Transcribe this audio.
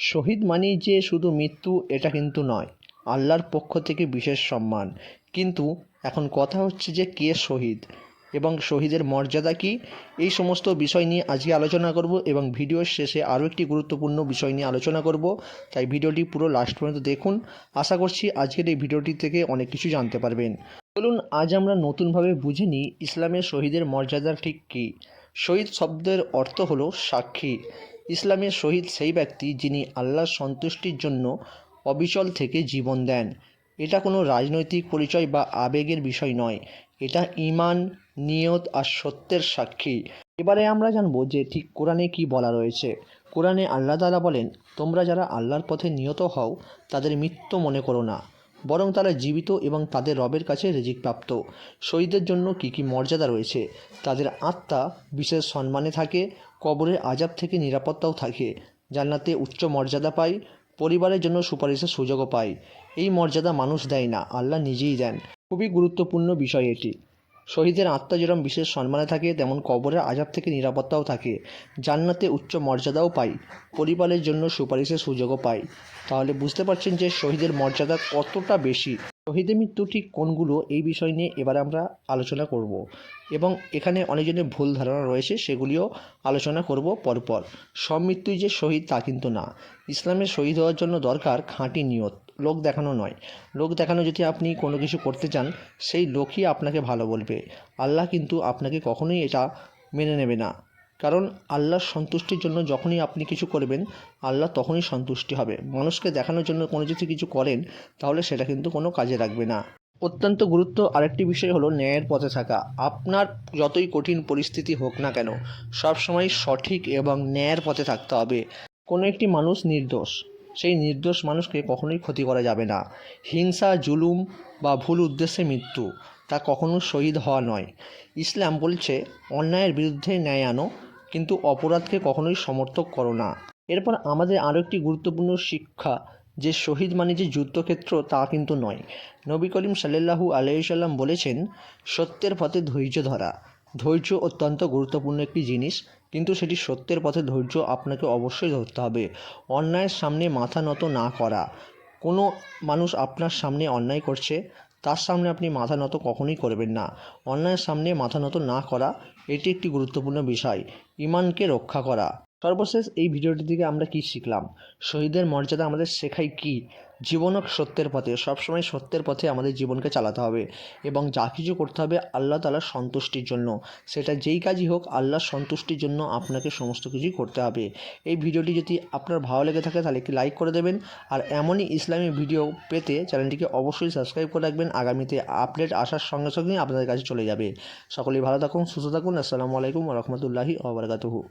শহীদ মানেই যে শুধু মৃত্যু এটা কিন্তু নয়, আল্লাহর পক্ষ থেকে বিশেষ সম্মান। কিন্তু এখন কথা হচ্ছে যে কে শহীদ এবং শহীদের মর্যাদা কী, এই সমস্ত বিষয় নিয়ে আজকে আলোচনা করব এবং ভিডিওর শেষে আরও একটি গুরুত্বপূর্ণ বিষয় নিয়ে আলোচনা করব। তাই ভিডিওটি পুরো লাস্ট পর্যন্ত দেখুন। আশা করছি আজকের এই ভিডিওটি থেকে অনেক কিছু জানতে পারবেন। চলুন আজ আমরা নতুনভাবে বুঝে নিই ইসলামের শহীদের মর্যাদা ঠিক কী। শহীদ শব্দের অর্থ হলো সাক্ষী। ইসলামের শহীদ সেই ব্যক্তি যিনি আল্লাহর সন্তুষ্টির জন্য অবিচল থেকে জীবন দেন। এটা কোনো রাজনৈতিক পরিচয় বা আবেগের বিষয় নয়, এটা ঈমান, নিয়ত আর সত্যের সাক্ষী। এবারে আমরা জানবো যে ঠিক কোরআনে কি বলা রয়েছে। কোরআনে আল্লাহ তাআলা বলেন, তোমরা যারা আল্লাহর পথে নিহত হও তাদের মৃত্যু মনে করো না, বরং তারা জীবিত এবং তাদের রবের কাছে রিজিকপ্রাপ্ত। শহীদদের জন্য কী কী মর্যাদা রয়েছে। তাদের আত্মা বিশেষ সম্মানে থাকে, কবরের আযাব থেকে নিরাপত্তাও থাকে, জান্নাতে উচ্চ মর্যাদা পায়, পরিবারের জন্য সুপারিশের সুযোগও পায়। এই মর্যাদা মানুষ দেয় না, আল্লাহ নিজেই দেন। খুবই গুরুত্বপূর্ণ বিষয় এটি। শহীদের আত্মা যেরকম বিশেষ সম্মানে থাকে, তেমন কবরের আযাব থেকে নিরাপত্তাও থাকে, জান্নাতে উচ্চ মর্যাদাও পায়, পরিবারের জন্য সুপারিশের সুযোগও পায়। তাহলে বুঝতে পারছেন যে শহীদের মর্যাদা কতটা বেশি। শহীদের মৃত্যু ঠিক কোনগুলো, এই বিষয় নিয়ে এবার আমরা আলোচনা করব এবং এখানে অনেকজনের ভুল ধারণা রয়েছে, সেগুলিও আলোচনা করব পরপর। সব মৃত্যুই যে শহীদ তা কিন্তু না। ইসলামের শহীদ হওয়ার জন্য দরকার খাঁটি নিয়ত, লোক দেখানো নয়। লোক দেখানো যদি আপনি কোনো কিছু করতে চান, সেই লোকই আপনাকে ভালো বলবে। আল্লাহ কিন্তু আপনাকে কখনোই এটা মেনে নেবে না। কারণ আল্লাহর সন্তুষ্টির জন্য যখনই আপনি কিছু করবেন, আল্লাহ তখনই সন্তুষ্টি হবে। মানুষকে দেখানোর জন্য কোনো যদি কিছু করেন, তাহলে সেটা কিন্তু কোনো কাজে লাগবে না। অত্যন্ত গুরুত্ব আরেকটি বিষয় হলো ন্যায়ের পথে থাকা। আপনার যতই কঠিন পরিস্থিতি হোক না কেন, সবসময় সঠিক এবং ন্যায়ের পথে থাকতে হবে। কোনো একটি মানুষ নির্দোষ, সেই নির্দোষ মানুষকে কখনোই ক্ষতি করা যাবে না। হিংসা, জুলুম বা ভুল উদ্দেশ্যে মৃত্যু, তা কখনো শহীদ হওয়া নয়। ইসলাম বলছে, অন্যায়ের বিরুদ্ধে ন্যায় আনো, কিন্তু অপরাধকে কখনোই সমর্থক করো না। এরপর আমাদের আরও একটি গুরুত্বপূর্ণ শিক্ষা, যে শহীদ মানে যে যুদ্ধক্ষেত্র তা কিন্তু নয়। নবী করিম সাল্লাল্লাহু আলাইহি সাল্লাম বলেছেন, সত্যের পথে ধৈর্য ধরা। ধৈর্য অত্যন্ত গুরুত্বপূর্ণ একটি জিনিস, কিন্তু সেটি সত্যের পথে ধৈর্য আপনাকে অবশ্যই ধরতে হবে। অন্যায়ের সামনে মাথা নত না করা। কোনো মানুষ আপনার সামনে অন্যায় করছে, তার সামনে আপনি মাথা নত কখনোই করবেন না। অন্যায়ের সামনে মাথা নত না করা, এটি একটি গুরুত্বপূর্ণ বিষয়। ঈমানকে রক্ষা করা। সর্বশেষ এই ভিডিওটি থেকে আমরা কি শিখলাম? শহীদের মর্যাদা আমাদের শেখায় কি? জীবন হোক সত্যের পথে, সবসময় সত্যের পথে আমাদের জীবনকে চালাতে হবে এবং যা কিছু করতে হবে আল্লাহ তাআলার সন্তুষ্টির জন্য। সেটা যেই কাজই হোক, আল্লাহর সন্তুষ্টির জন্য আপনাকে সমস্ত কিছুই করতে হবে। এই ভিডিওটি যদি আপনার ভালো লেগে থাকে তাহলে একটি লাইক করে দেবেন, আর এমনই ইসলামী ভিডিও পেতে চ্যানেলটিকে অবশ্যই সাবস্ক্রাইব করে রাখবেন। আগামীতে আপডেট আসার সঙ্গে সঙ্গেই আপনাদের কাছে চলে যাবে। সকলেই ভালো থাকুন, সুস্থ থাকুন। আসসালামু আলাইকুম ওয়া রাহমাতুল্লাহি ওয়া বারাকাতুহু।